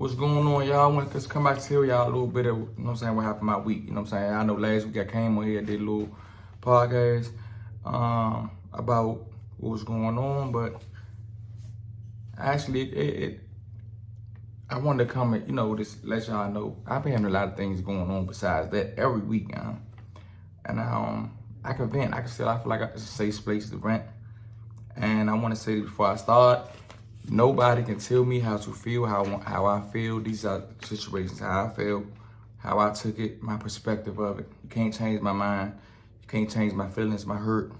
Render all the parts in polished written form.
What's going on, y'all? I want to come back to tell y'all a little bit of, what happened my week. You know what I'm saying? I know last week I came on here, did a little podcast about what was going on, but actually I wanted to come and, just let y'all know I've been having a lot of things going on besides that every week, and I can vent. I feel like it's a safe place to vent. And I want to say this before I start. Nobody can tell me how to feel, how I feel. These are situations, how I feel, how I took it, my perspective of it. You can't change my mind. You can't change my feelings, my hurt,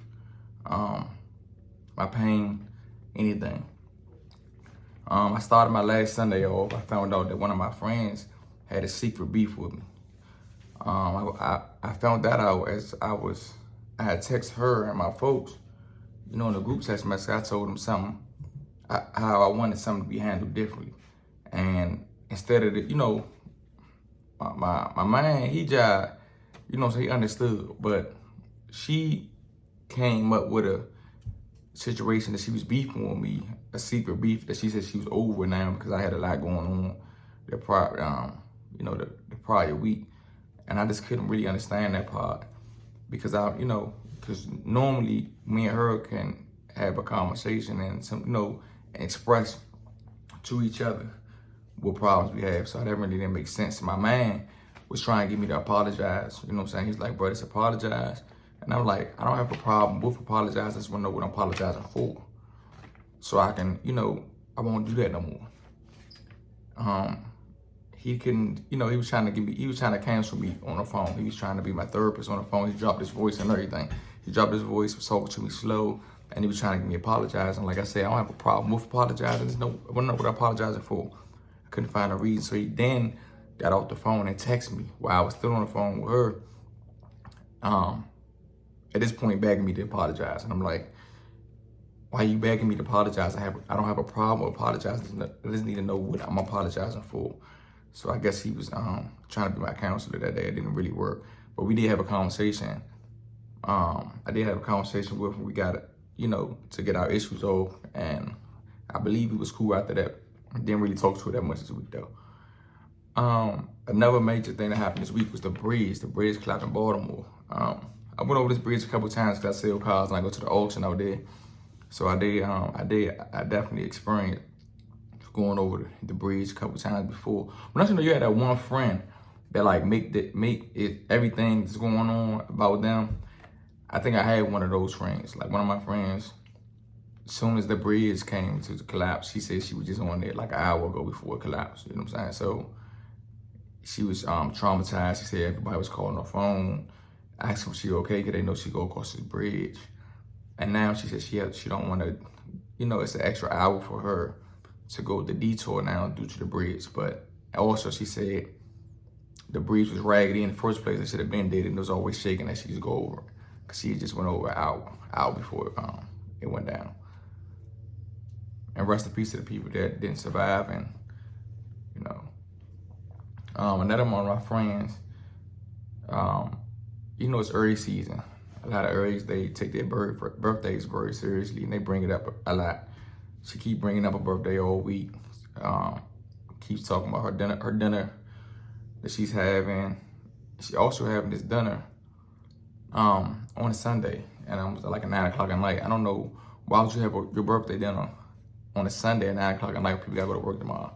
my pain, anything. I started my last Sunday off. I found out that one of my friends had a secret beef with me. I found that out as I had texted her and my folks, in the group text message. I told them something. How I wanted something to be handled differently. And instead of my man, he jive, so he understood. But she came up with a situation that she was beefing with me, a secret beef that she said she was over now because I had a lot going on the prior week. And I just couldn't really understand that part because because normally me and her can have a conversation and express to each other what problems we have. So that really didn't make sense. My man was trying to get me to apologize. You know what I'm saying? He's like, bro, just apologize. And I'm like, I don't have a problem with apologizing. I just want to know what I'm apologizing for. So I can, I won't do that no more. He couldn't, he was trying to cancel me on the phone. He was trying to be my therapist on the phone. He dropped his voice and everything. He dropped his voice, was talking to me slow, and he was trying to get me apologize. And like I said, I don't have a problem with apologizing. I want to know what I'm apologizing for. I couldn't find a reason. So he then got off the phone and texted me while I was still on the phone with her. At this point, begging me to apologize. And I'm like, why are you begging me to apologize? I don't have a problem with apologizing. I just need to know what I'm apologizing for. So I guess he was trying to be my counselor that day. It didn't really work. But we did have a conversation. I did have a conversation with him. We got to get our issues over. And I believe he was cool after that. I didn't really talk to her that much this week, though. Another major thing that happened this week was the bridge collapsed in Baltimore. I went over this bridge a couple times because I sell cars and I go to the auction out there. So I definitely experienced going over the bridge a couple times before. But you had that one friend that make it everything that's going on about them. I think I had one of those friends. Like one of my friends, as soon as the bridge came to the collapse, she said she was just on there like an hour ago before it collapsed. You know what I'm saying? So she was traumatized. She said everybody was calling her phone, asking if she okay, because they know she go across the bridge. And now she said she don't want to, it's an extra hour for her to go the detour now due to the bridge. But also she said the bridge was raggedy in the first place. It should have been dead and it was always shaking as she used to go over. Because she just went over an hour before it went down. And rest in peace to the people that didn't survive. And, another one of my friends, it's early season. A lot of Aries, they take their birthdays very seriously and they bring it up a lot. She keep bringing up her birthday all week. Keeps talking about her dinner that she's having. She also having this dinner on a Sunday, and it was like at 9 o'clock at night. I don't know why would you have your birthday dinner on a Sunday at 9 o'clock at night when people gotta go to work tomorrow.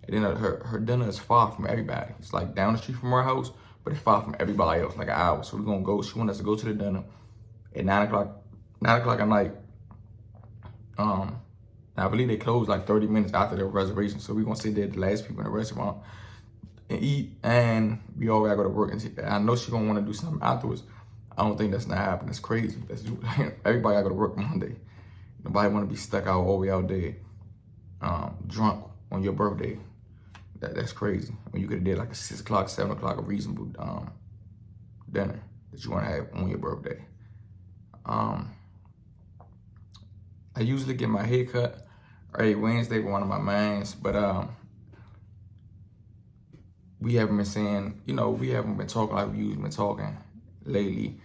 And then her dinner is far from everybody. It's like down the street from her house, but it's far from everybody else, like an hour. So we're gonna go. She wants us to go to the dinner at 9 o'clock at night. I believe they close like 30 minutes after their reservation. So we're gonna sit there, the last people in the restaurant, and eat, and we all gotta go to work. And I know she's gonna wanna do something afterwards. I don't think that's not happening. That's crazy. Everybody gotta go to work Monday. Nobody wanna be stuck out all the way out there, drunk on your birthday. That's crazy. When you could have did like a 6 o'clock, 7 o'clock, a reasonable dinner that you wanna have on your birthday. I usually get my hair cut every Wednesday with one of my mans, but we haven't been saying, we haven't been talking like we usually been talking lately.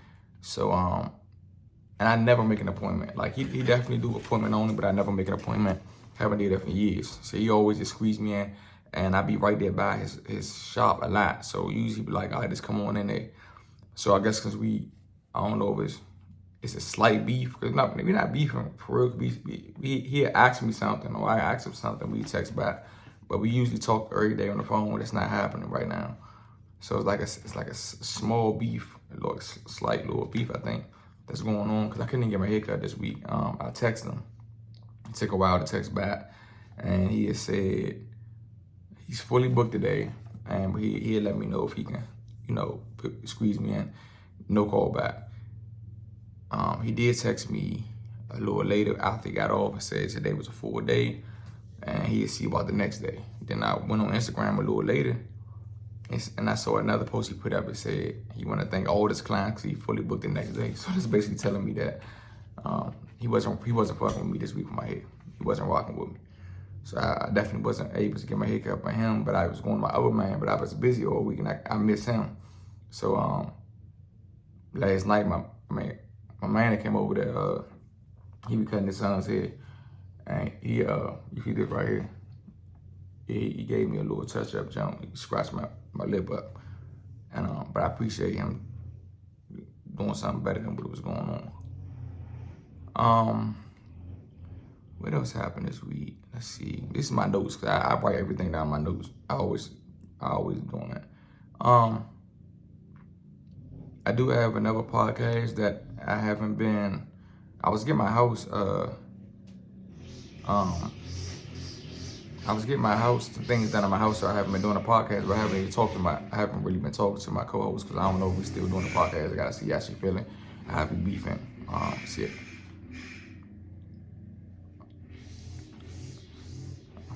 So, and I never make an appointment. Like he definitely do appointment only, but I never make an appointment. Haven't did that for years. So he always just squeeze me in and I be right there by his shop a lot. So usually be like, all right, just come on in there. So I guess because I don't know if it's a slight beef. Cause we're not beefing for real. He asked me something, or I asked him something. We text back, but we usually talk every day on the phone. It's not happening right now. So it's like a small beef, a slight little beef, I think, that's going on. Cause I couldn't get my haircut this week. I texted him. It took a while to text back, and he had said he's fully booked today, and he had let me know if he can, squeeze me in. No call back. He did text me a little later after he got off and said today was a full day, and he'd see about the next day. Then I went on Instagram a little later, and I saw another post he put up and said he want to thank all his clients because he fully booked the next day. So that's basically telling me that he wasn't fucking with me this week with my hair. He wasn't rocking with me. So I definitely wasn't able to get my haircut by him, but I was going to my other man, but I was busy all week and I miss him. So last night my man that came over there, he be cutting his son's hair, and you see this right here, he gave me a little touch-up jump. He scratched my lip up, and but I appreciate him doing something better than what was going on. What else happened this week? Let's see. This is my notes, cause I write everything down in my notes. I always doing that. I do have another podcast that I haven't been. I was getting my house. I was getting my house, some things done in my house, so I haven't been doing a podcast. But I haven't really been talking to my co-host because I don't know if we're still doing the podcast. I gotta see how she feeling. I have to be beefing. Shit.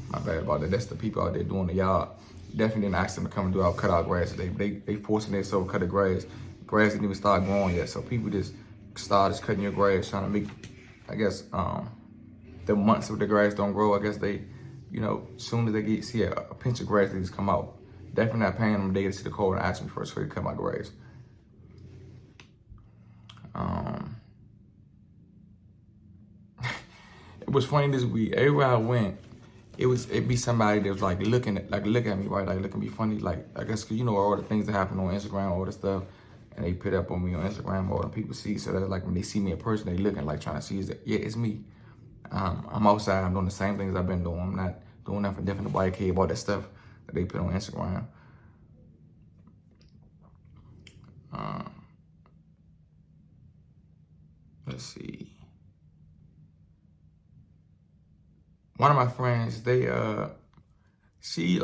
My bad about that. That's the people out there doing the yard. Definitely didn't ask them to come and do our cut out grass. They forcing themselves to cut the grass. Grass didn't even start growing yet, so people just started cutting your grass, trying to make, I guess, the months of the grass don't grow. I guess they, soon as they see a pinch of grass, they just come out. Definitely not paying them. They get to the call and ask me first so they cut my grass. It was funny this week. Everywhere I went, it'd be somebody that was like looking at me, right? Like looking at me funny, like I guess 'cause all the things that happen on Instagram, all the stuff, and they put up on me on Instagram, all the people see. So that like when they see me in person, they looking like trying to see is that it's me. I'm outside. I'm doing the same things I've been doing. I'm not doing nothing different. Nobody care about that stuff that they put on Instagram. Let's see. One of my friends, she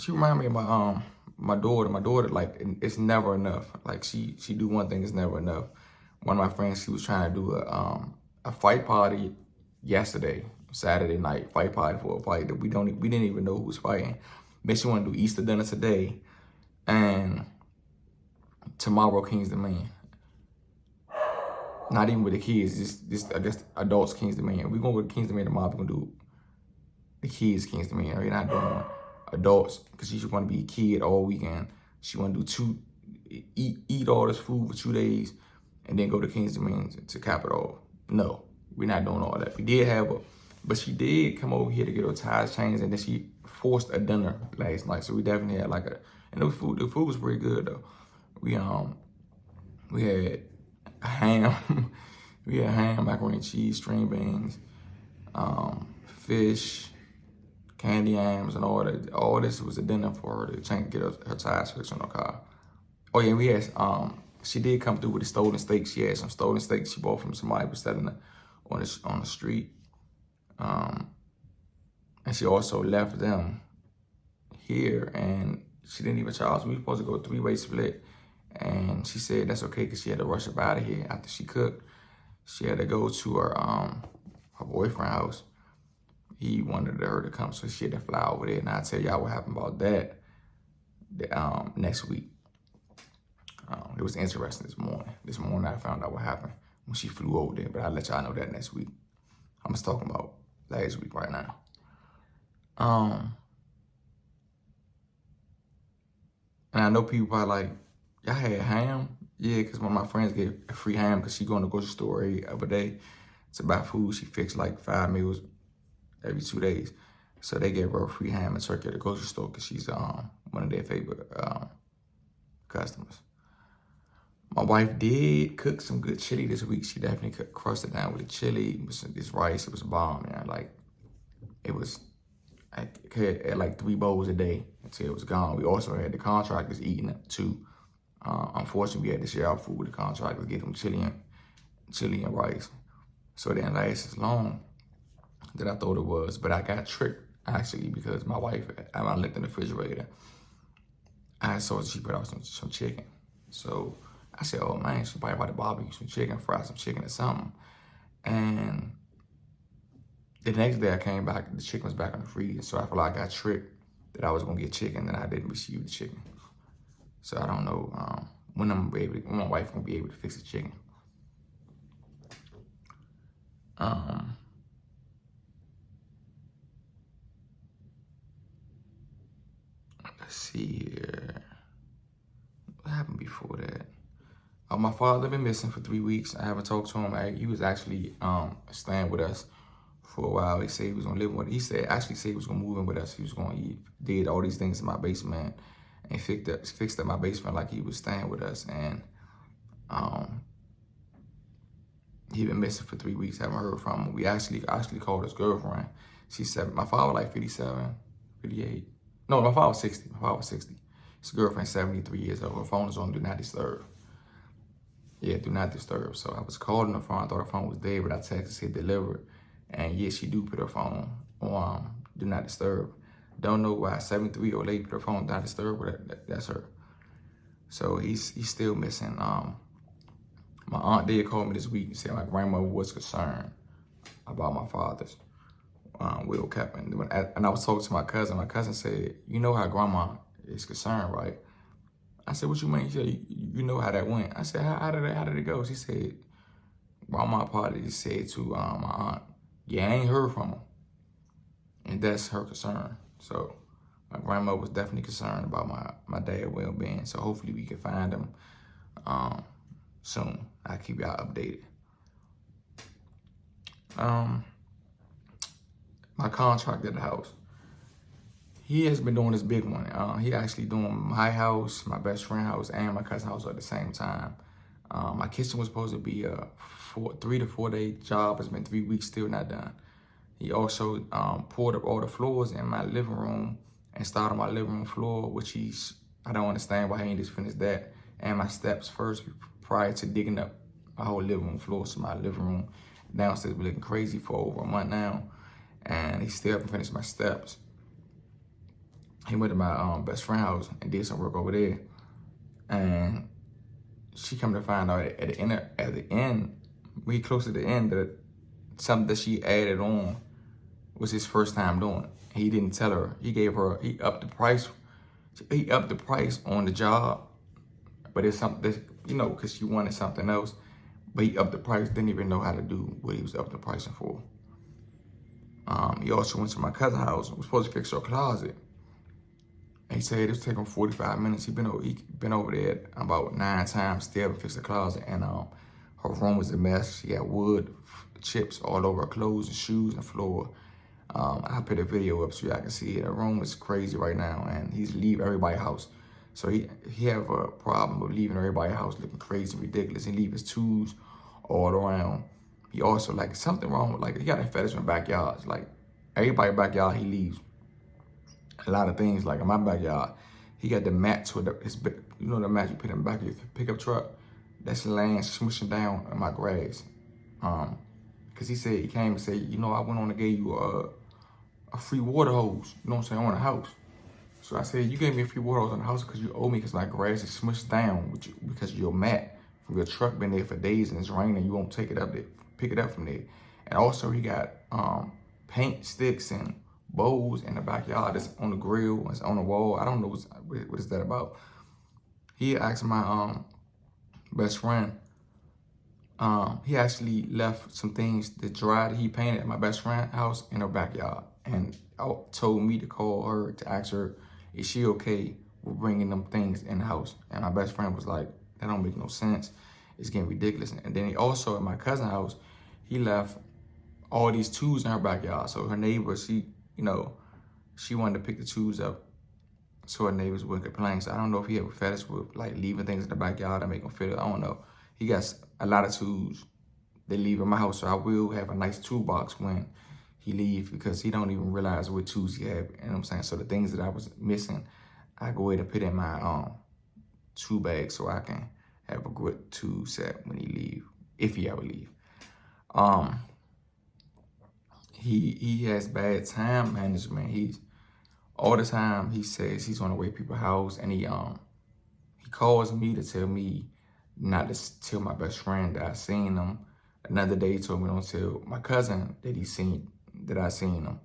reminded me of my daughter. My daughter, like, it's never enough. Like she do one thing, it's never enough. One of my friends, she was trying to do a fight party yesterday, Saturday night, fight party for a fight that we didn't even know who was fighting. Then she wanted to do Easter dinner today, and tomorrow King's Dominion. Not even with the kids, just I guess adults King's Dominion. We're gonna go to King's Dominion tomorrow. We're gonna do the kids King's Dominion. We're not doing adults because she just want to be a kid all weekend. She want to do eat all this food for 2 days and then go to King's Dominion to cap it off. No, we're not doing all that. We did have but she did come over here to get her tires changed, and then she forced a dinner last night. So we definitely had and the food was pretty good though. We had ham, we had ham, macaroni and cheese, string beans, fish, candy yams, and all that. All this was a dinner for her to get her tires fixed on her car. Oh yeah, we had she did come through with the stolen steaks. She had some stolen steaks she bought from somebody who was selling it on the street. And she also left them here, and she didn't even charge. We were supposed to go 3-way split, and she said that's okay because she had to rush up out of here after she cooked. She had to go to her boyfriend's house. He wanted her to come, so she had to fly over there. And I'll tell y'all what happened about that next week. It was interesting this morning. This morning I found out what happened when she flew over there, but I'll let y'all know that next week. I'm just talking about last week right now. And I know people probably like, y'all had ham? Yeah, because one of my friends gave a free ham because she going to the grocery store every other day to buy food. She fixed like 5 meals every 2 days. So they gave her a free ham and turkey at the grocery store because she's one of their favorite customers. My wife did cook some good chili this week. She definitely crushed it down with the chili, with this rice. It was bomb, man. Like, it was, I had like 3 bowls a day until it was gone. We also had the contractors eating it too. Unfortunately, we had to share our food with the contractors, get them chili and rice. So it didn't last as long that I thought it was. But I got tricked, actually, because my wife, I looked in the refrigerator, I saw she put out some chicken. So I said, oh man, she probably about to barbecue some chicken, fry some chicken or something. And the next day I came back, the chicken was back in the freezer. So I feel like I got tricked that I was gonna get chicken and I didn't receive the chicken. So I don't know when when my wife gonna be able to fix the chicken. Let's see here. What happened before that? My father been missing for 3 weeks. I haven't talked to him. He was actually staying with us for a while. He said he was gonna live with. He said he was gonna move in with us. He was gonna did all these things in my basement and fixed up my basement like he was staying with us. And he been missing for 3 weeks. Haven't heard from him. We actually called his girlfriend. She said my father like 57, 58. No, my father was 60. My father was 60. His girlfriend 73 years old. Her phone is on Do Not Disturb. Yeah, Do Not Disturb. So I was calling her phone. I thought her phone was dead, but I texted, said delivered. And yeah, she do put her phone on Do Not Disturb. Don't know why 73-year-old lady put her phone on Do Not Disturb, but that's her. So he's still missing. My aunt did call me this week and said my grandmother was concerned about my father's will kept. And I was talking to my cousin. My cousin said, you know how grandma is concerned, right? I said, what you mean? She said, you know how that went. I said, how did it go? She said, grandma probably said to my aunt, yeah, I ain't heard from him. And that's her concern. So my grandma was definitely concerned about my dad's well-being. So hopefully we can find him soon. I'll keep y'all updated. My contract at the house. He has been doing this big one. He actually doing my house, my best friend's house, and my cousin's house at the same time. My kitchen was supposed to be a 3 to 4 day job. It's been 3 weeks, still not done. He also poured up all the floors in my living room and started my living room floor, which I don't understand why he ain't just finished that. And my steps first prior to digging up my whole living room floor. So my living room downstairs been looking crazy for over a month now. And he still haven't finished my steps. He went to my best friend's house and did some work over there. And she come to find out at the end, we close to the end, that something that she added on was his first time doing it. He didn't tell her. He upped the price. He upped the price on the job, but it's something that, because she wanted something else. But he upped the price, didn't even know how to do what he was upping the pricing for. He also went to my cousin's house. Was supposed to fix her closet. And he said it was taking 45 minutes. He been over there about 9 times, still haven't fixed the closet. And her room was a mess. She had wood chips all over her clothes and shoes and the floor. I put a video up so y'all can see it. Her room is crazy right now, and he's leaving everybody's house. So he have a problem with leaving everybody's house looking crazy and ridiculous. He leave his tools all around. He also, like, something wrong with, he got a fetish in backyards. Like, everybody's backyard, he leaves a lot of things. Like, in my backyard, he got the mats with the mats you put in the back of your pickup truck that's laying, smushing down in my grass. Because he came and said, I went on and gave you a free water hose, on the house. So I said, you gave me a free water hose on the house because you owe me, because my grass is smushed down because your mat from your truck been there for days and it's raining. You won't pick it up from there. And also he got paint sticks and bowls in the backyard that's on the grill, it's on the wall. I don't know what is that about. He asked my best friend, he actually left some things that dried that he painted at my best friend's house in her backyard, and told me to call her to ask her, is she okay with bringing them things in the house? And my best friend was like, that don't make no sense. It's getting ridiculous. And then he also, at my cousin's house, he left all these tools in her backyard. So her neighbors, she wanted to pick the tubes up so her neighbors wouldn't complain. So I don't know if he have a fetish with like leaving things in the backyard to make him feel it. I don't know. He got a lot of tubes they leave in my house, so I will have a nice toolbox when he leave because he don't even realize what tools he have. You know what I'm saying? So the things that I was missing, I go ahead and put in my tool bag so I can have a good tool set when he leave, if he ever leave. He has bad time management. He's all the time he says he's on the way to people's house, and he calls me to tell me not to tell my best friend that I seen him. Another day he told me don't tell my cousin that I seen him.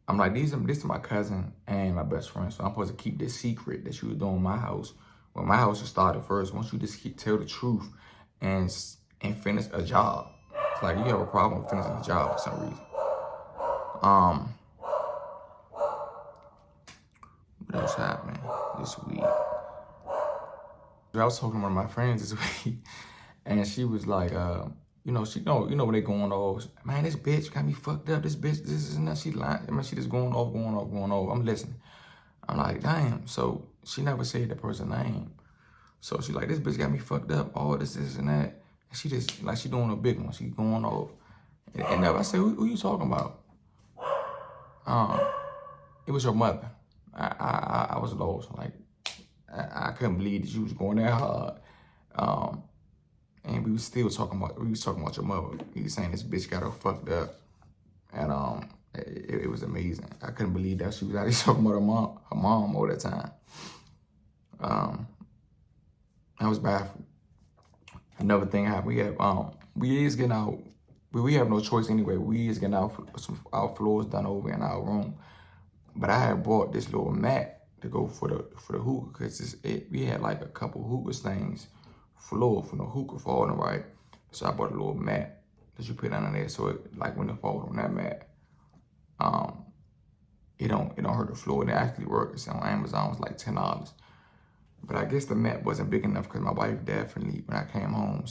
I'm like, this is my cousin and my best friend, so I'm supposed to keep this secret that you were doing in my house. Well, my house was started first. Once you just tell the truth and finish a job, it's like you have a problem with finishing the job for some reason. What else happened this week? I was talking to one of my friends this week, and she was like, you know when they going off, man, this bitch got me fucked up. This bitch, this and that. She lying. I mean, she just going off. I'm listening. I'm like, damn. So she never said the person's name. So she like, this bitch got me fucked up. All this and that. And she just like she doing a big one. She going off. And I said, who you talking about? It was your mother. I was lost. Like I couldn't believe that you was going that hard. And we was talking about your mother. He was saying this bitch got her fucked up. And it was amazing. I couldn't believe that she was out here talking about her mom all that time. I was baffled. Another thing happened. We is getting out. We have no choice anyway. We is getting our floors done over in our room. But I had bought this little mat to go for the hookah because we had like a couple hookah stains floor from the hookah falling, right? So I bought a little mat that you put under there so it, like when it falls on that mat, it don't hurt the floor. And it actually works. On Amazon, it was like $10. But I guess the mat wasn't big enough because my wife definitely, when I came home,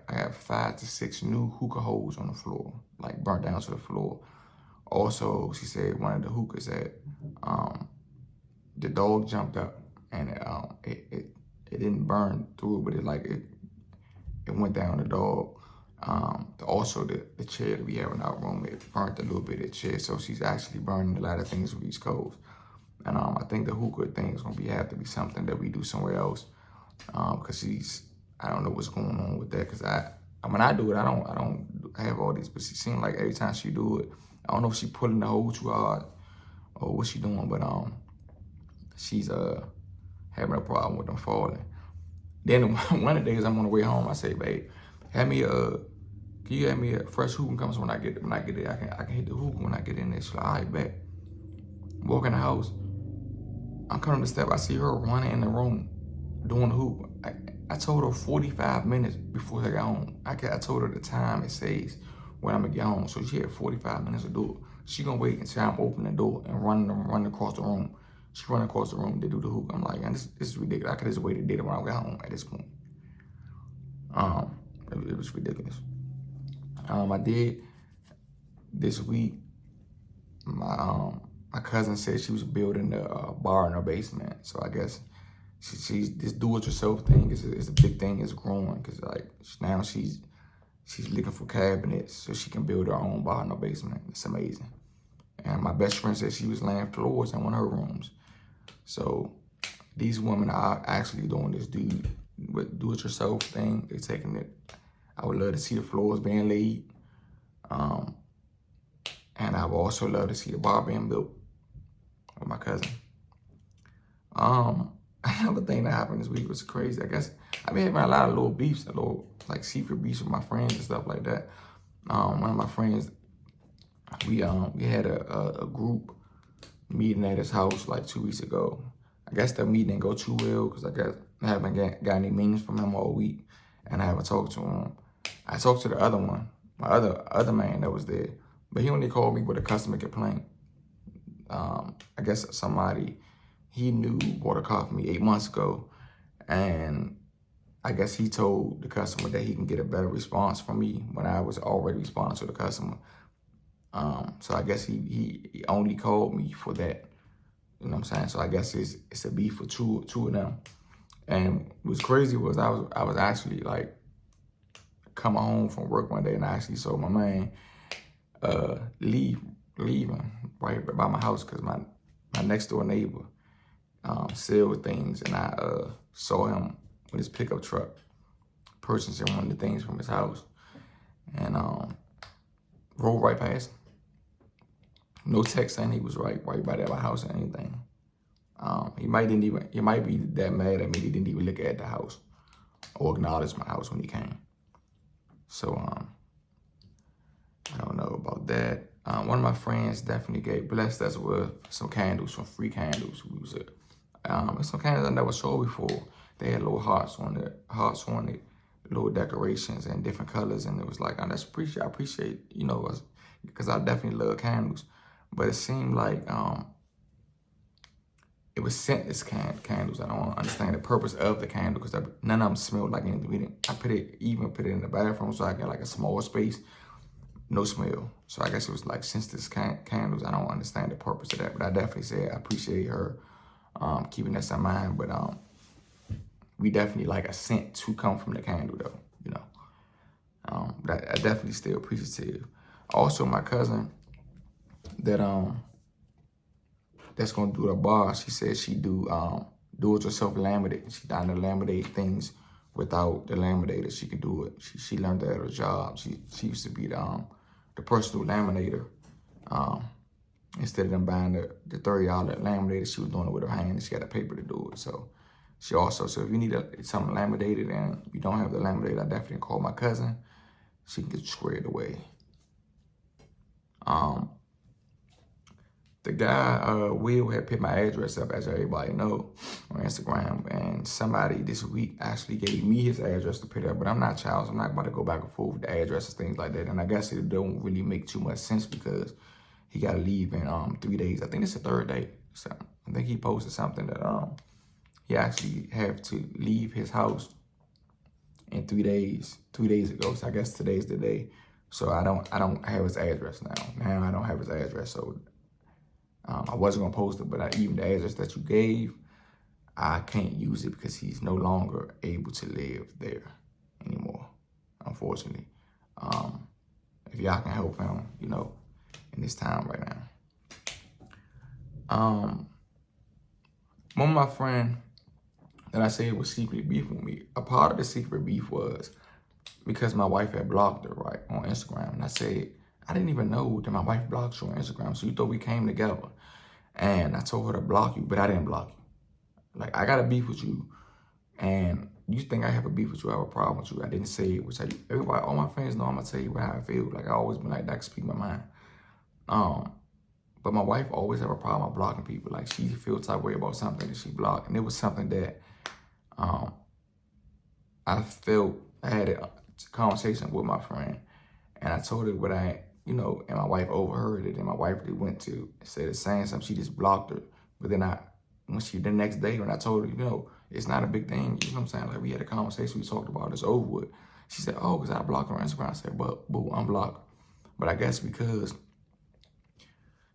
I have 5 to 6 new hookah holes on the floor, like burnt down to the floor. Also, she said one of the hookahs that the dog jumped up and it didn't burn through, but it went down the dog. Also, the chair that we have in our room, it burnt a little bit of the chair, so she's actually burning a lot of things with these coals. And I think the hookah thing is gonna have to be something that we do somewhere else, because I don't know what's going on with that. Because when I do it, I don't have all these, but she seems like every time she do it, I don't know if she pulling the hole too hard or what she doing, but she's having a problem with them falling. Then one of the days I'm on the way home, I say, babe, can you have me a fresh hookah comes when I get there? I can hit the hookah when I get in there. She's like, all right, bet. Walk in the house. I'm coming to step. I see her running in the room doing the hookah. I told her 45 minutes before I got home. I told her the time it says when I'm gonna get home. So she had 45 minutes to do it. She gonna wait until I'm open the door and run across the room. She run across the room to do the hookah. I'm like, man, this is ridiculous. I could just wait and did it when I got home at this point. It was ridiculous. I did this week. My cousin said she was building a bar in her basement. So I guess she's this do-it-yourself thing is a big thing. It's growing because like now she's looking for cabinets so she can build her own bar in her basement. It's amazing. And my best friend said she was laying floors in one of her rooms. So these women are actually doing this do-it-yourself thing. They're taking it. I would love to see the floors being laid. And I would also love to see the bar being built with my cousin. Another thing that happened this week was crazy. I guess I've been having a lot of little beefs, like secret beefs with my friends and stuff like that. One of my friends, we had a group meeting at his house like 2 weeks ago. I guess that meeting didn't go too well because I haven't got any meetings from him all week, and I haven't talked to him. I talked to the other one, my other man that was there, but he only called me with a customer complaint. I guess somebody he knew bought a car for me 8 months ago, and I guess he told the customer that he can get a better response from me when I was already responding to the customer. So I guess he only called me for that. You know what I'm saying? So I guess it's a beef for two of them. And what's crazy was I was actually like coming home from work one day, and I actually saw my man leaving right by my house, because my next door neighbor sold things, and I saw him with his pickup truck purchasing one of the things from his house, and rolled right past him. No text saying he was right by there by house or anything. He might be that mad at me he didn't even look at the house or acknowledge my house when he came. So I don't know about that. One of my friends definitely blessed us with some candles, some free candles. Some candles I never saw before. They had little hearts on it, little decorations and different colors, and it was like, I appreciate, you know, because I definitely love candles. But it seemed like it was scentless candles. I don't understand the purpose of the candle, because none of them smelled like anything. I put it in the bathroom so I get like a small space, no smell. So I guess it was like scentless candles. I don't understand the purpose of that, but I definitely say I appreciate her keeping this in mind. But we definitely like a scent to come from the candle, though. You know, that I definitely still appreciative. Also, my cousin that's gonna do the bar, she said she do it yourself laminate. She down to laminate things without the laminator. She could do it. She learned that at her job. She used to be the personal laminator. Instead of them buying the $30 laminator, she was doing it with her hand, and she had a paper to do it. So if you need something laminated and you don't have the laminator, I definitely call my cousin. She can get you squared away. The guy, Will, had put my address up, as everybody know, on Instagram. And somebody this week actually gave me his address to put up. But I'm not Charles. I'm not about to go back and forth with the addresses, things like that. And I guess it don't really make too much sense, because he got to leave in 3 days. I think it's the third day. So I think he posted something that he actually have to leave his house in 3 days. 3 days ago. So I guess today's the day. So I don't have his address now. Now I don't have his address. So I wasn't gonna post it, but even the address that you gave, I can't use it because he's no longer able to live there anymore, unfortunately. If y'all can help him, you know, in this time right now. One of my friends that I said was secretly beefing with me, a part of the secret beef was because my wife had blocked her, right, on Instagram. And I said, I didn't even know that my wife blocked you on Instagram, so you thought we came together. And I told her to block you, but I didn't block you. Like, I got a beef with you, and you think I have a beef with you, I have a problem with you. I didn't say it, which everybody, all my friends know I'm gonna tell you how I feel. Like, I always been like that, I can speak my mind. But my wife always have a problem with blocking people. Like, she feels type way about something that she blocked. And it was something that I felt, I had a conversation with my friend, and I told her what you know, and my wife overheard it, and my wife went to, instead of saying something, she just blocked her. But then the next day, when I told her, you know, it's not a big thing, you know what I'm saying? Like, we had a conversation, we talked about it's over with. She said, oh, because I blocked her on Instagram. I said, but boo, unblock her. But I guess because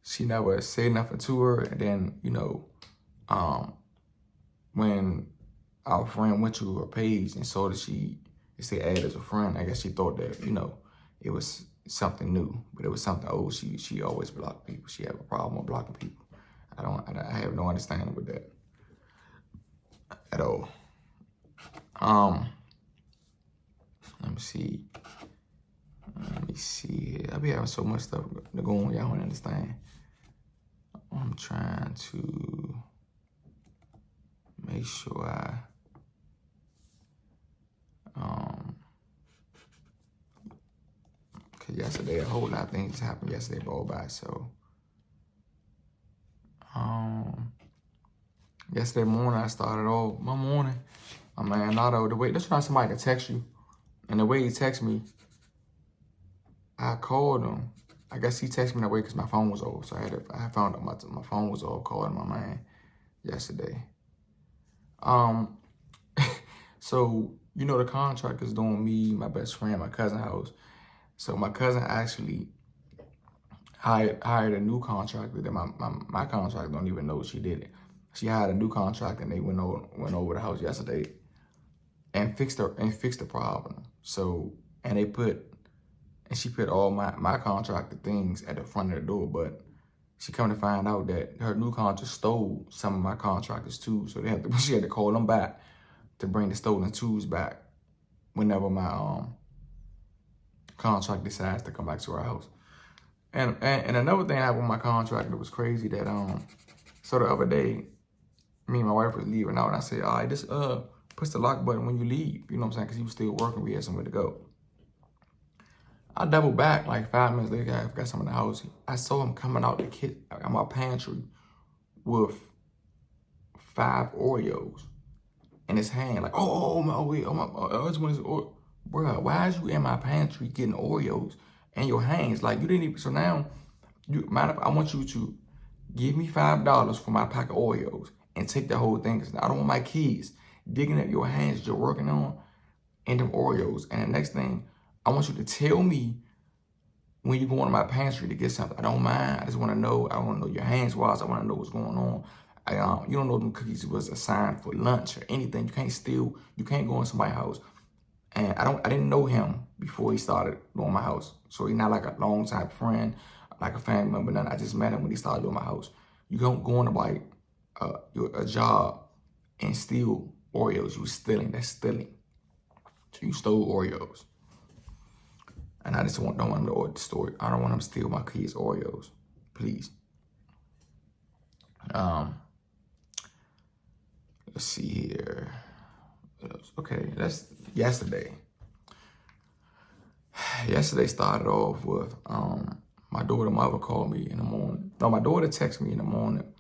she never said nothing to her, and then, you know, when our friend went to her page and saw that it said add as a friend, I guess she thought that, you know, it was something new, but it was something old. She always blocked people. She had a problem with blocking people. I have no understanding with that at all. Let me see. I be having so much stuff to go on, y'all don't understand. I'm trying to make sure cause yesterday a whole lot of things happened yesterday, by. So yesterday morning I started off my morning. My man Nato, the way let's try somebody to text you, and the way he texted me, I called him. I guess he texted me that way because my phone was off. So I found out my phone was off, calling my man yesterday. So, you know, the contract is doing me, my best friend, my cousin house. So my cousin actually hired a new contractor that my contractor don't even know she did it. She hired a new contractor and they went over the house yesterday and fixed the problem. So and she put all my contractor things at the front of the door, but she come to find out that her new contractor stole some of my contractors too. So she had to call them back to bring the stolen tools back whenever my contract decides to come back to our house. And another thing happened with my contractor that was crazy that so the other day, me and my wife was leaving out and I said, all right, just push the lock button when you leave. You know what I'm saying? Because he was still working, we had somewhere to go. I doubled back like 5 minutes later, I got some in the house. I saw him coming out the kitchen, out my pantry with 5 Oreos in his hand. Like, I just want to, bro, why is you in my pantry getting Oreos in your hands? Like, you didn't even, so now, I want you to give me $5 for my pack of Oreos and take the whole thing. Cause I don't want my kids digging at your hands you're working on and them Oreos. And the next thing, I want you to tell me when you go into my pantry to get something. I don't mind. I just want to know. I want to know your hands wise. I want to know what's going on. You don't know them cookies was assigned for lunch or anything. You can't steal. You can't go in somebody's house. And I didn't know him before he started doing my house. So he's not like a long time friend, like a family member. None. I just met him when he started doing my house. You don't go into like a job and steal Oreos. You stealing. That's stealing. So you stole Oreos. And I just don't want him to order the story. I don't want him to steal my kids' Oreos. Please. Let's see here. Okay, that's yesterday. Yesterday started off with my daughter mother called me in the morning. No, my daughter texted me in the morning.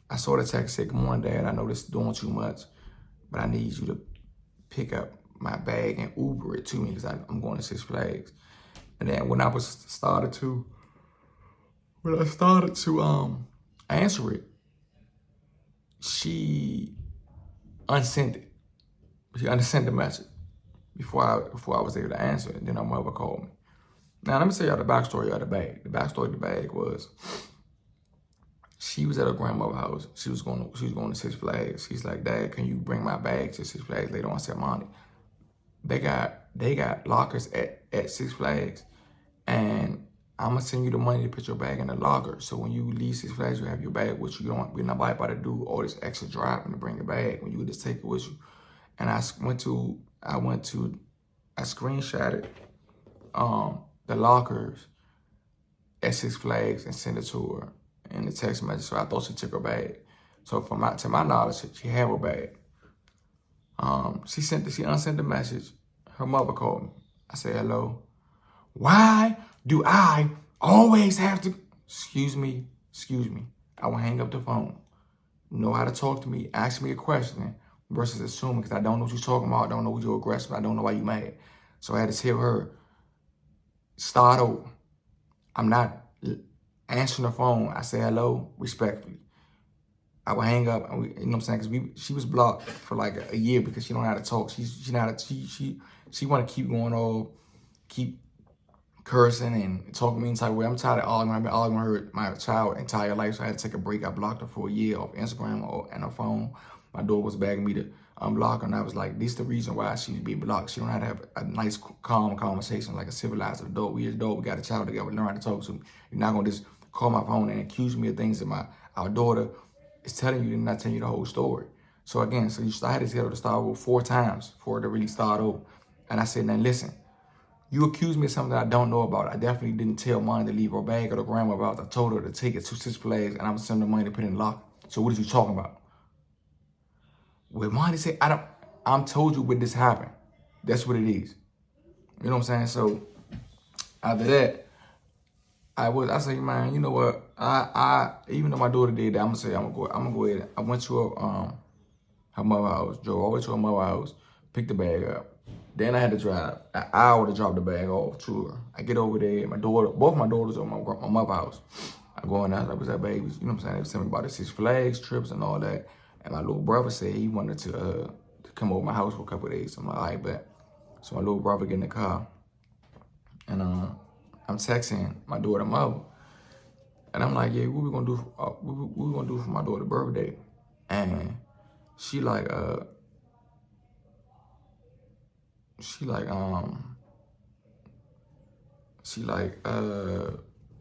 I saw the text say, "Good morning, Dad. I know this is doing too much, but I need you to pick up my bag and Uber it to me because I'm going to Six Flags." And then when I started to answer it, she unsent it. She unsent the message before I was able to answer it. And then her mother called me. Now let me tell y'all the backstory of the bag. The backstory of the bag was she was at her grandmother's house. She was going to Six Flags. She's like, "Dad, can you bring my bag to Six Flags later on?" I said, "Mommy, they got lockers at Six Flags, and I'm gonna send you the money to put your bag in the locker. So when you leave Six Flags, you have your bag with you. You don't be nobody about to do all this extra driving to bring your bag when you would just take it with you." And I screenshotted the lockers at Six Flags and sent it to her in the text message. So I thought she took her bag. So to my knowledge, she had her bag. She unsent the message. Her mother called me. I said, "Hello. Why do I always have to," excuse me. I will hang up the phone. Know how to talk to me, ask me a question versus assuming, because I don't know what you're talking about. I don't know what you're aggressive. I don't know why you're mad. So I had to tell her, start over. I'm not answering the phone. I say hello respectfully. I will hang up, and you know what I'm saying? Because she was blocked for like a year because she don't know how to talk. She want to keep going on, keep cursing and talking to me in type of way. I'm tired of arguing. I've been arguing with my child entire life, so I had to take a break. I blocked her for a year off Instagram and her phone. My daughter was begging me to unblock her, and I was like, this is the reason why she should be blocked. She don't know how to have a nice, calm conversation like a civilized adult. We adult, we got a child together, we learn how to talk to me. You're not gonna just call my phone and accuse me of things that our daughter is telling you and not telling you the whole story. So again, I had to tell her to start over 4 times for her to really start over. And I said, now listen, you accuse me of something that I don't know about. I definitely didn't tell mine to leave her bag or the grandma about. I told her to take it to Six Flags and I'm gonna send her money to put in the locker. So what are you talking about? Well, Monty said, I'm told you what this happened. That's what it is. You know what I'm saying? So after that, I say, man, you know what? I even though my daughter did that, I'm gonna go ahead. I went to her mother's house, drove all the way to her mother's house, picked the bag up. Then I had to drive an hour to drop the bag off to her. I get over there, both my daughters are at my mother's house. I go in there, I was like, babies, you know what I'm saying? They was telling me about the Six Flags trips and all that. And my little brother said he wanted to come over my house for a couple of days. I'm like, all right, bet. So my little brother get in the car, and I'm texting my daughter mother. And I'm like, yeah, what we gonna do? What we gonna do for my daughter's birthday? And she like, she like, she like,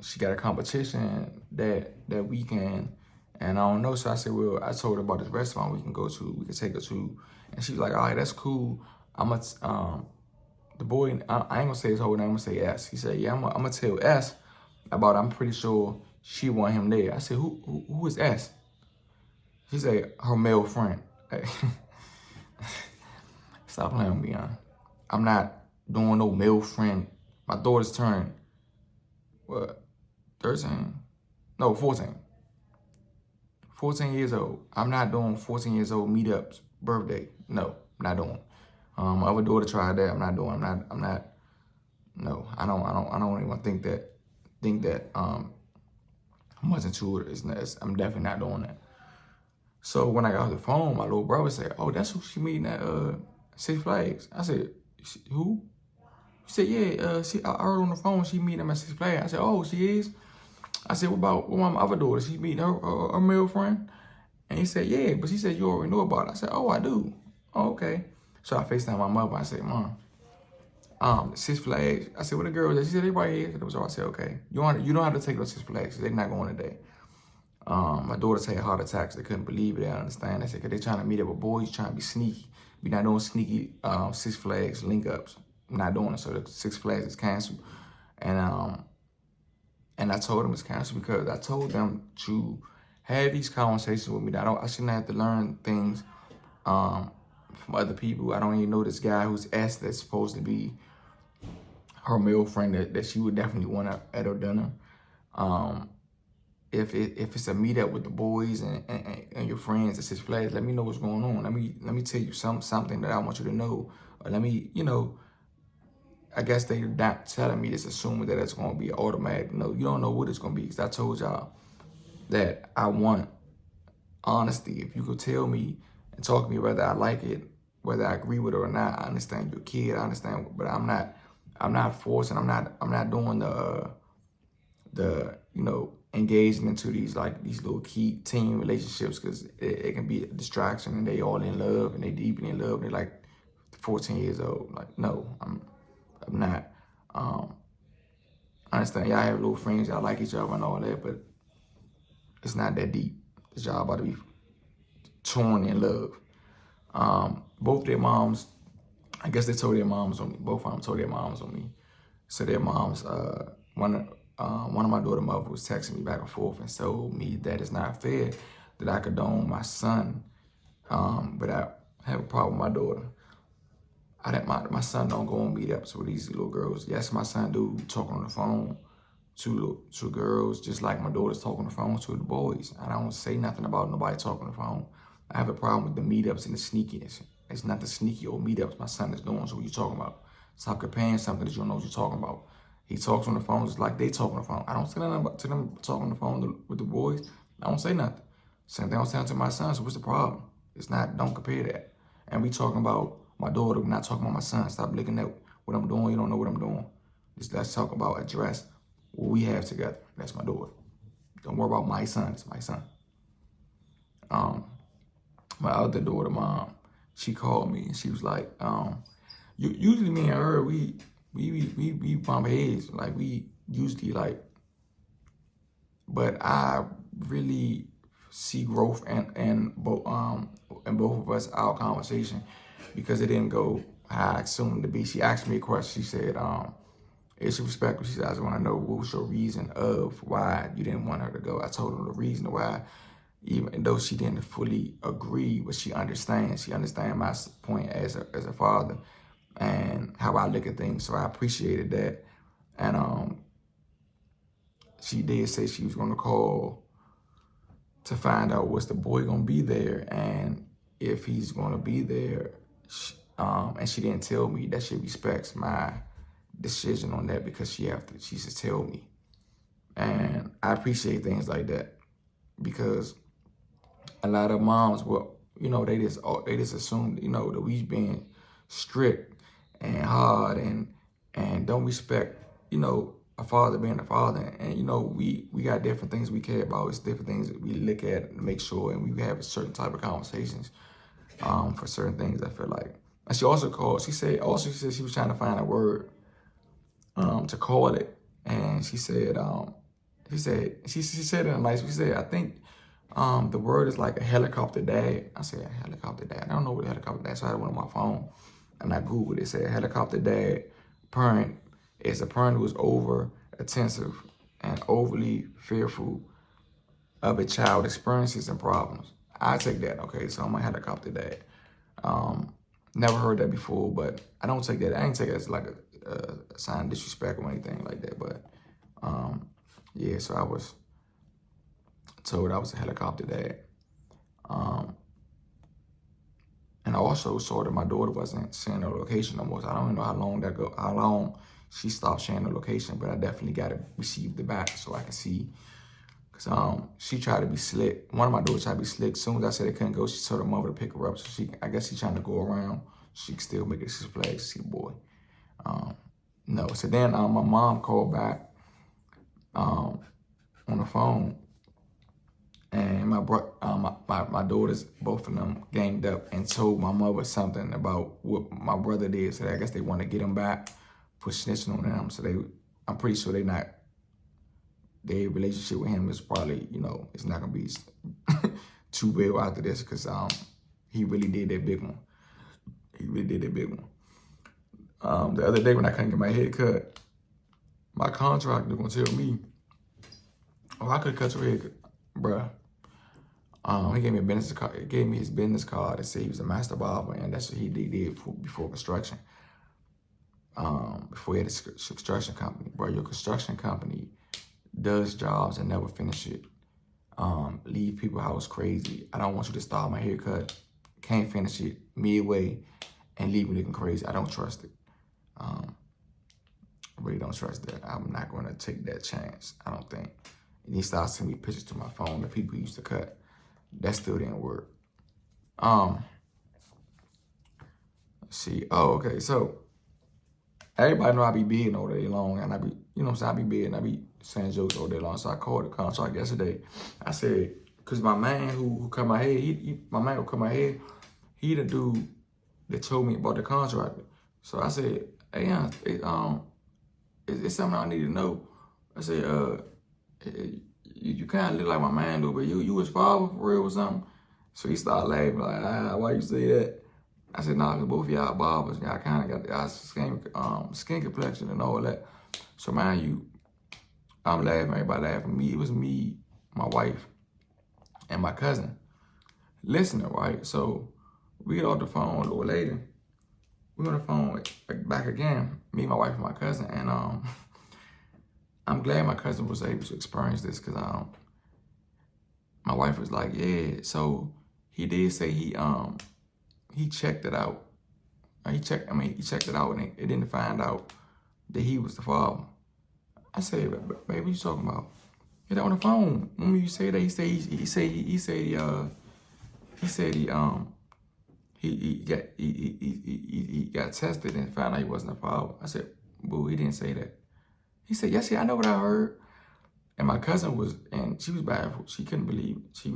she got a competition that weekend, and I don't know. So I said, well, I told her about this restaurant we can go to, we can take her to, and she was like, all right, that's cool. The boy, I ain't gonna say his whole name, I'm gonna say S. He said, yeah, I'm gonna tell S about, I'm pretty sure she want him there. I said, who is S? She said, her male friend. Stop playing with me, Beyond. I'm not doing no male friend. My daughter's turned, what, 13? No, 14. 14 years old. I'm not doing 14 years old meetups, birthday. No, I'm not doing. My other daughter tried that. I'm not doing. I'm not. No, I don't even think that much into it. I'm definitely not doing that. So when I got off the phone, my little brother said, "Oh, that's who she meeting at Six Flags." I said, "Who?" He said, "Yeah, I heard on the phone she meeting them at Six Flags." I said, "Oh, she is." I said, what about my other daughter? She meeting her male friend? And he said, yeah, but she said you already know about it. I said, oh, I do. Oh, okay. So I FaceTimed my mother. I said, Mom, Six Flags. I said, what the girl is? She said, everybody here. I said, okay. You don't have to take her to Six Flags. They're not going today. My daughters had heart attacks. They couldn't believe it. They didn't understand. They said, because they're trying to meet up with boys, trying to be sneaky. We're not doing sneaky Six Flags link ups. I'm not doing it. So the Six Flags is canceled. And I told them it's canceled because I told them to have these conversations with me. I shouldn't have to learn things from other people. I don't even know this guy who's S that's supposed to be her male friend that she would definitely want at her dinner. If it's a meetup with the boys and your friends at Six Flags, let me know what's going on. Let me tell you something that I want you to know. Or let me, I guess they're not telling me this, assuming that it's going to be automatic. No, you don't know what it's going to be. Because I told y'all that I want honesty. If you could tell me and talk to me whether I like it, whether I agree with it or not, I understand you're a kid. I understand, but I'm not forcing. I'm not doing the engaging into these little key teen relationships because it can be a distraction and they all in love and they deeply in love and they're like 14 years old. Like, no, I'm not. I understand y'all have little friends, y'all like each other and all that, but it's not that deep. It's y'all about to be torn in love. Both their moms, I guess they told their moms on me. Both of them told their moms on me. So their moms, one of my daughter mother was texting me back and forth and told me that it's not fair that I condone my son, but I have a problem with my daughter. My son don't go on meetups with these little girls. Yes, my son do talking on the phone to girls, just like my daughter's talking on the phone to the boys. I don't say nothing about nobody talking on the phone. I have a problem with the meetups and the sneakiness. It's not the sneaky old meetups my son is doing. So what you talking about? Stop comparing something that you don't know what you're talking about. He talks on the phone just like they talk on the phone. I don't say nothing about to them talking on the phone with the boys. I don't say nothing. Same thing I'm saying to my son. So what's the problem? It's not, don't compare that. And we talking about my daughter, we're not talking about my son. Stop looking at what I'm doing. You don't know what I'm doing. Let's talk about address what we have together. That's my daughter. Don't worry about my son. It's my son. My other daughter, mom, she called me and she was like, usually me and her, we bump heads. Like we usually like, but I really see growth in both of us, our conversation, because it didn't go how I assumed it to be. She asked me a question. She said, is she respectful? She said, I just want to know what was your reason of why you didn't want her to go. I told her the reason why, even though she didn't fully agree, but she understands. She understands my point as a father and how I look at things. So I appreciated that. And she did say she was going to call to find out was the boy going to be there, and if he's going to be there. And she didn't tell me that she respects my decision on that because she should tell me. And I appreciate things like that because a lot of moms will, they just assume, that we being strict and hard and don't respect, a father being a father, and you know, we got different things we care about. It's different things that we look at and make sure, and we have a certain type of conversations for certain things. I feel like, and she also called. She said she was trying to find a word to call it, and she said she said it in a nice way. She said, I think the word is like a helicopter dad. I said, a helicopter dad. I don't know what a helicopter dad. So I went on my phone and I Googled it. It said helicopter dad parent is a parent who is over attentive and overly fearful of a child experiences and problems. I take that. Okay, so I'm a helicopter dad. Never heard that before, but I don't take that. I ain't take it as like a sign of disrespect or anything like that. But yeah, so I was told I was a helicopter dad. And I also saw that my daughter wasn't sharing her location no more. So I don't even know how long she stopped sharing her location, but I definitely got to receive the back so I can see. Cause she tried to be slick. One of my daughters tried to be slick. As soon as I said it couldn't go, she told her mother to pick her up. So I guess she's trying to go around. She can still make it 6 Flags to see the boy. No. So then my mom called back on the phone, and my daughters, both of them, ganged up and told my mother something about what my brother did. So I guess they want to get him back for snitching on them. So I'm pretty sure their relationship with him is probably, you know, it's not gonna be too well after this, because he really did that big one. He really did that big one. The other day when I couldn't get my hair cut, my contractor gonna tell me, oh, I could cut your hair, bruh. He gave me a business card. He gave me his business card and said he was a master barber, and that's what he did before construction. Before he had a construction company. Bro, your construction company does jobs and never finish it. Leave people house crazy. I don't want you to start my haircut, can't finish it midway, and leave me looking crazy. I don't trust it. I really don't trust that. I'm not going to take that chance, I don't think. And he started sending me pictures to my phone that people used to cut. That still didn't work. Let's see. Oh, okay. So everybody know I be bidding all day long, and I be, you know what I'm saying, I be bidding, I be saying jokes all day long. So I called the contract yesterday. I said, cause my man who cut my hair, my man who cut my hair, he the dude that told me about the contractor. So I said, hey, it's something I need to know. I said, you kind of look like my man, dude, but you his father for real or something? So he started laughing, like, why you say that? I said, nah, cause both of y'all barbers, y'all kind of got the skin complexion and all that. So mind you, I'm laughing, everybody laughing. It was me, my wife, and my cousin listening, right? So we get off the phone a little later. We on the phone back again, me, my wife, and my cousin, and I'm glad my cousin was able to experience this, because my wife was like, yeah, so he did say he checked it out. He checked it out, and it didn't find out that he was the father. I said, baby, what you talking about? Get on the phone. When you say that, he got tested and found out he wasn't a father. I said, boo, he didn't say that. He said, yes, I know what I heard. And my cousin was, and she was baffled. She couldn't believe it. She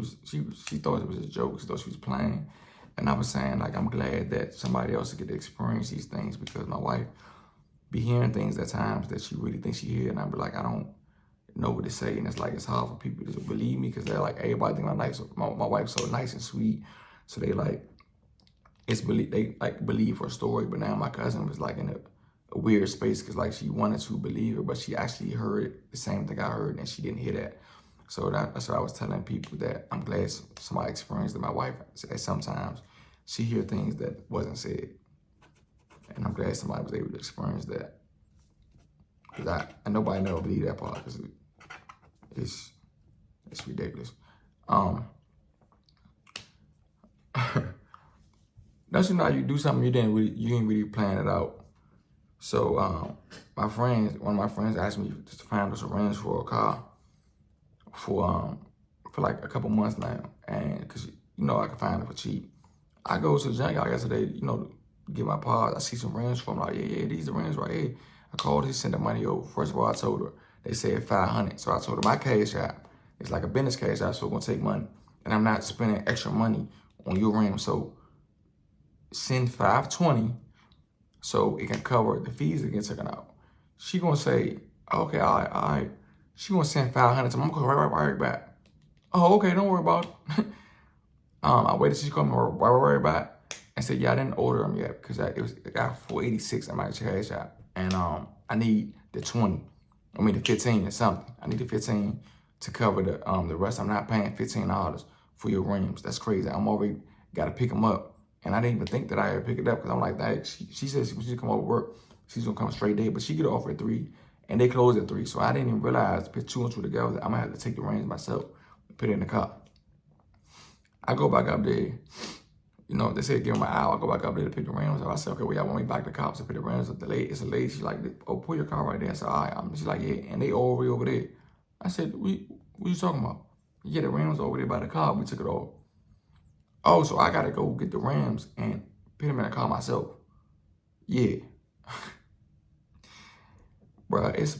thought it was a joke. She thought she was playing. And I was saying, like, I'm glad that somebody else get to experience these things, because my wife be hearing things at times that she really thinks she hear, and I be like, I don't know what to say. And it's like, it's hard for people to believe me, because they're like, everybody think I'm nice. My wife's so nice and sweet. So they like, they like believe her story. But now my cousin was like in a weird space, because like she wanted to believe her, but she actually heard the same thing I heard, and she didn't hear that. So that's what I was telling people, that I'm glad somebody experienced it. My wife said sometimes she hear things that wasn't said, and I'm glad somebody was able to experience that. Because nobody never believed that part, because it's ridiculous. Don't you know you do something you ain't really plan it out. So one of my friends asked me just to find us a range for a car for like a couple months now, and because you know I can find it for cheap. I go to the junkyard yesterday, you know, to get my parts. I see some rims for them, like, yeah, these are rims right here. I called, he sent the money over. First of all, I told her, they said 500. So I told her my cash app, it's like a business cash app, so it's gonna take money. And I'm not spending extra money on your rims. So send 520 so it can cover the fees that get taken out. She gonna say, okay, all right. She gonna send 500 to me. I'm gonna call right back. Oh, okay, don't worry about it. I waited till she called me right back and said, yeah, I didn't order them yet because it got 486 in my cash app. And I need the 15 or something. I need the 15 to cover the rest. I'm not paying $15 for your rims. That's crazy. I'm already got to pick them up. And I didn't even think that I had picked it up because I'm like, that. She said she was just come over work. She's going to come straight there. But she get off at 3 and they close at 3. So I didn't even realize, put 2 and 2 together, I'm going to have to take the rims myself and put it in the car. I go back up there. You know, they said give him an hour. I go back up there to pick the rims up. I said, okay, well, y'all want me back to the cops to pick the rims up. It's a lady. She's like, oh, pull your car right there. I said, all right. She's like, yeah. And they all the way over there. I said, what you talking about? Yeah, the rims over there by the car. We took it off. Oh, so I got to go get the rims and put them in the car myself. Yeah. Bruh, it's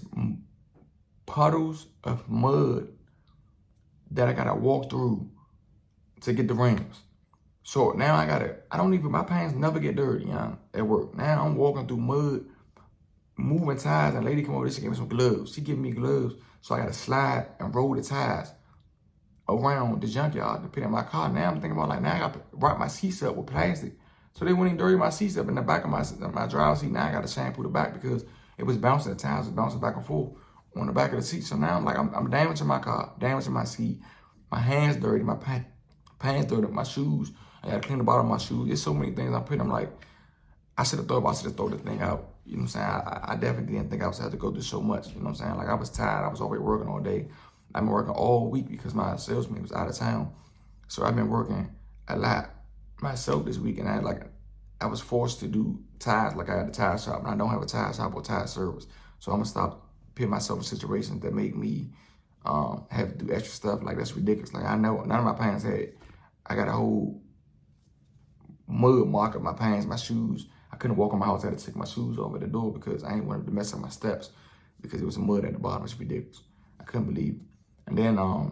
puddles of mud that I got to walk through to get the rims. So now my pants never get dirty, at work. Now I'm walking through mud, moving tires, and a lady come over, she gave me some gloves. She gave me gloves, so I got to slide and roll the tires around the junkyard to put in my car. Now I'm thinking about, like, now I got to wrap my seats up with plastic. So they wouldn't dirty my seats up in the back of my driver's seat. Now I got to shampoo the back because it was bouncing at times. It was bouncing back and forth on the back of the seat. So now I'm like, I'm damaging my car, damaging my seat. My hands dirty, my pants dirty, my shoes. I gotta clean the bottom of my shoes. There's so many things I'm putting. I'm like, I should have thrown this thing out. You know what I'm saying? I definitely didn't think I was have to go through so much. You know what I'm saying? Like, I was tired. I was already working all day. I've been working all week because my salesman was out of town. So I've been working a lot myself this week. And I was forced to do tires. Like, I had a tire shop, and I don't have a tire shop or tire service. So I'm gonna stop putting myself in situations that make me have to do extra stuff. Like, that's ridiculous. Like, I know none of my pants I got a whole mud mark up my pants, my shoes. I couldn't walk in my house. I had to take my shoes off at the door because I ain't wanted to mess up my steps because it was mud at the bottom. It's ridiculous. I couldn't believe it. And then I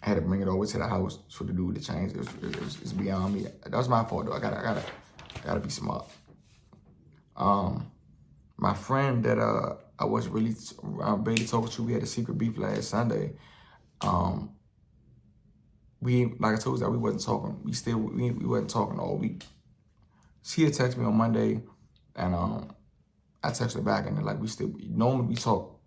had to bring it over to the house for the dude to change. It's beyond me. That was my fault though. I gotta be smart. My friend that I was really barely talking to, we had a secret beef last Sunday. Like I told you, we wasn't talking. We wasn't talking all week. She had texted me on Monday, and I texted her back, and normally we talk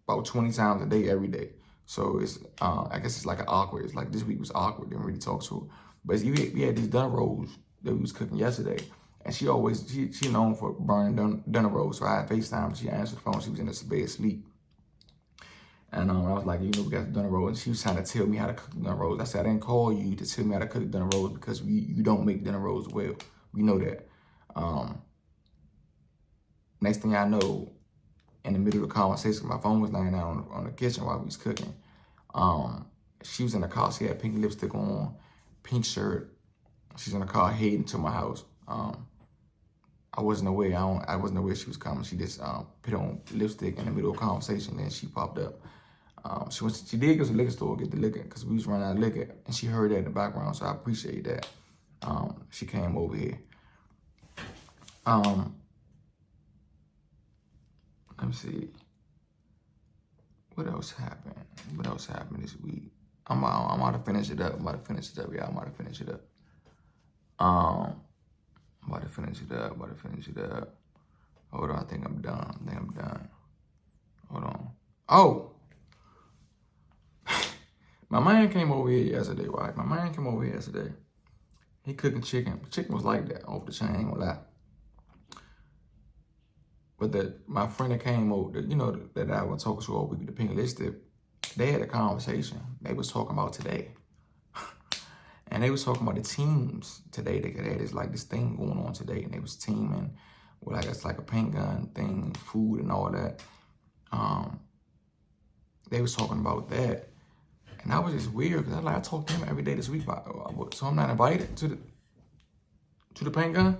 about 20 times a day, every day. So it's I guess it's like awkward. It's like this week was awkward. Didn't really talk to her. But we had these dinner rolls that we was cooking yesterday, and she known for burning dinner rolls. So I had FaceTime. She answered the phone. She was in the bed asleep. And I was like, we got the dinner rolls. And she was trying to tell me how to cook the dinner rolls. I said, I didn't call you to tell me how to cook the dinner rolls because you don't make dinner rolls well. We know that. Next thing I know, in the middle of the conversation, my phone was laying down on the kitchen while we was cooking. She was in the car. She had pink lipstick on, pink shirt. She's in the car heading to my house. I wasn't aware. I wasn't aware she was coming. She just put on lipstick in the middle of the conversation, and she popped up. She did go to the liquor store to get the liquor because we was running out of liquor, and she heard that in the background, so I appreciate that. She came over here. Let me see. What else happened? What else happened this week? I'm about to finish it up. Yeah, I'm about to finish it up. I'm about to finish it up. Hold on, I think I'm done. Hold on. Oh! My man came over here yesterday, right? He cooking chicken. Chicken was like that, off the chain, ain't gonna lie. But my friend that came over, that I was talking to all week, the pink lipstick, they had a conversation. They was talking about today. And they was talking about the teams today. They had this thing going on today, and they was teaming with it's like a paint gun thing, food and all that. They was talking about that, and that was just weird because I talk to him every day this week. So I'm not invited to the paint gun.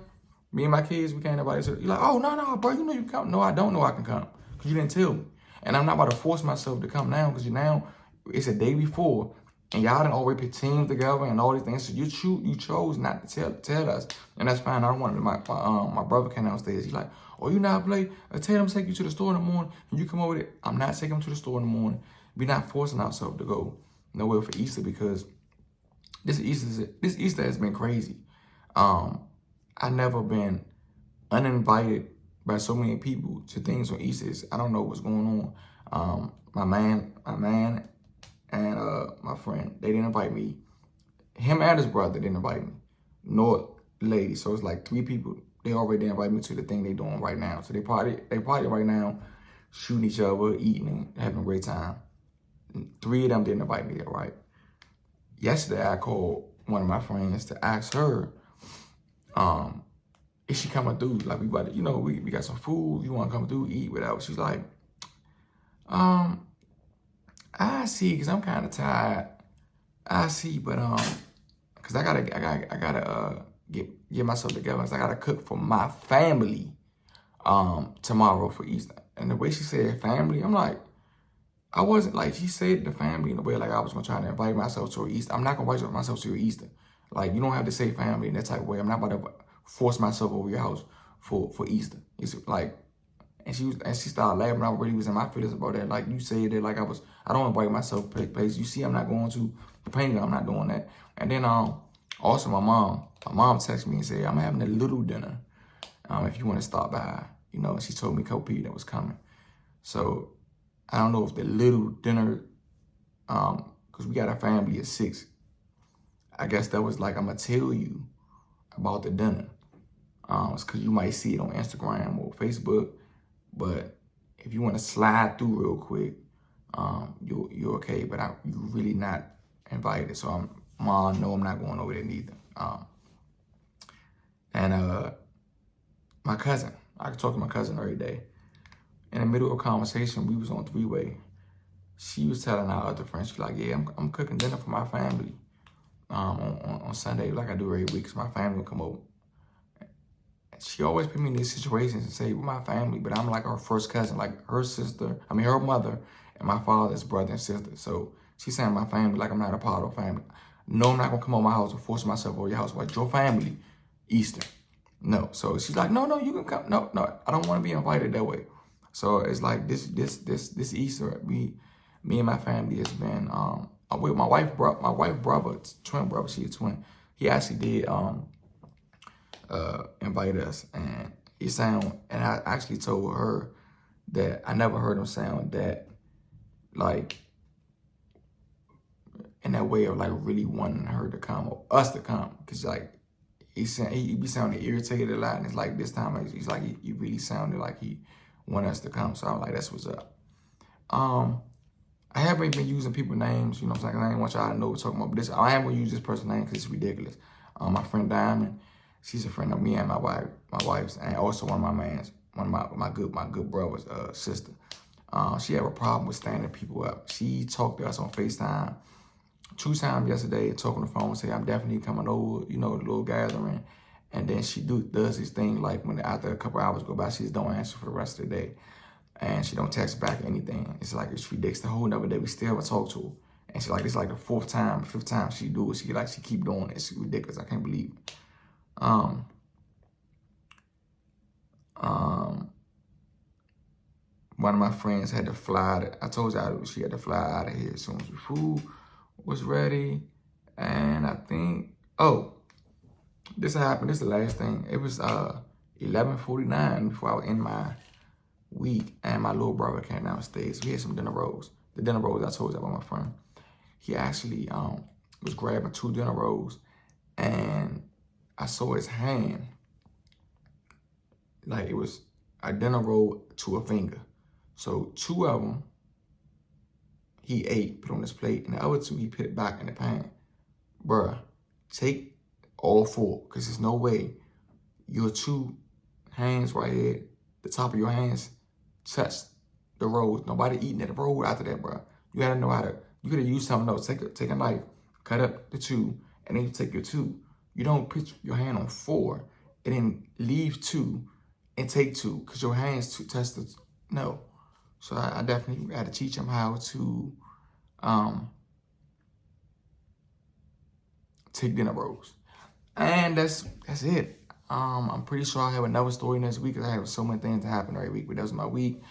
Me and my kids, we can't invite you. You're like, oh, no, bro, you know you can come. No, I don't know I can come because you didn't tell me. And I'm not about to force myself to come now because now it's a day before and y'all done already put teams together and all these things. So you chose not to tell us. And that's fine. I don't want my brother came downstairs. He's like, oh, you not play? Tell him to take you to the store in the morning and you come over there. I'm not taking him to the store in the morning. We're not forcing ourselves to go nowhere for Easter because this Easter has been crazy. I've never been uninvited by so many people to things on Easter. I don't know what's going on. My man and my friend, they didn't invite me. Him and his brother didn't invite me, nor lady. So it's like 3 people. They already invited me to the thing they doing right now. So they party right now, shooting each other, eating, and having a great time. 3 of them didn't invite me there, right? Yesterday, I called one of my friends to ask her, is she coming through? Like, we about to, we got some food. You want to come through, eat, whatever. She's like, I see, because I'm kind of tired. I see, but, because I gotta get myself together. Cause I gotta cook for my family, tomorrow for Easter. And the way she said family, I'm like, I wasn't like, she said the family in a way like I was gonna try to invite myself to her Easter. I'm not gonna invite myself to your Easter. Like, you don't have to say family in that type of way. I'm not about to force myself over your house for Easter. It's like, and she started laughing. I really was in my feelings about that. Like, you said that like I don't invite myself to places. You see, I'm not going to the painting. I'm not doing that. And then also my mom texted me and said, I'm having a little dinner. If you want to stop by, and she told me Coach P that was coming. So I don't know if the little dinner, because we got a family of 6. I guess that was like, I'm going to tell you about the dinner. It's because you might see it on Instagram or Facebook. But if you want to slide through real quick, you're okay. But you really not invited. So Mom, no, I'm not going over there neither. And my cousin, I could talk to my cousin every day. In the middle of a conversation, we was on 3-way. She was telling our other friends, she's like, yeah, I'm cooking dinner for my family on Sunday, like I do every week, because my family will come over. She always put me in these situations and say, with my family, but I'm like her first cousin, like her mother and my father's brother and sister. So she's saying my family like I'm not a part of family. No, I'm not gonna come over my house and force myself over your house. Like, your family, Easter. No. So she's like, no, you can come. No, I don't want to be invited that way. So it's like this Easter, me and my family has been with my wife brother, twin brother, she's a twin. He actually did invite us, and and I actually told her that I never heard him sound that like in that way of like really wanting her to come or us to come, because like he be sounding irritated a lot, and it's like this time he's like he really sounded like he want us to come. So I'm like, that's what's up. I haven't been using people's names, what I'm saying? I didn't want y'all to know what we're talking about. But I am gonna use this person's name because it's ridiculous. My friend Diamond, she's a friend of me and my wife's, and also one of my good brother's sister. She had a problem with standing people up. She talked to us on FaceTime 2 times yesterday, talking on the phone, say I'm definitely coming over, the little gathering. And then she does this thing like when after a couple hours go by, she just don't answer for the rest of the day. And she don't text back or anything. It's like, it's ridiculous. The whole another day, we still haven't talked to her. And she like, it's like the 5th time she do it. She keep doing it. It's ridiculous. I can't believe it. One of my friends had to fly. I told y'all she had to fly out of here as soon as the food was ready. And I think, this happened. This is the last thing. It was 11:49 before I was in my week, and my little brother came downstairs. We had some dinner rolls. The dinner rolls I told you about my friend. He actually was grabbing 2 dinner rolls, and I saw his hand. Like, it was a dinner roll to a finger. So 2 of them he ate, put on his plate, and the other 2 he put it back in the pan. Bruh, take all 4, because there's no way your 2 hands right here, the top of your hands, touch the rolls. Nobody eating at the roll after that, bro. You gotta know how to, you could have used something else. Take a knife, cut up the 2, and then you take your 2. You don't put your hand on 4 and then leave 2 and take 2 because your hands too tested. No. So I definitely had to teach him how to take dinner rolls. And that's it. I'm pretty sure I'll have another story next week because I have so many things to happen every week. But that was my week.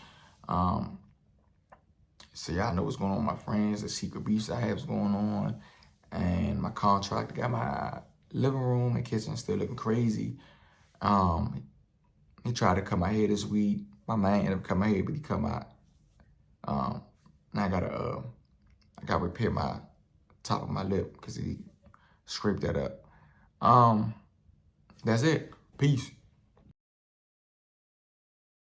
So y'all know what's going on with my friends, the secret beefs I have going on, and my contract. I got my living room and kitchen still looking crazy. He tried to cut my hair this week. My man ended up cutting my hair, but he cut my. Now I gotta repair my top of my lip because he scraped that up. That's it. Peace.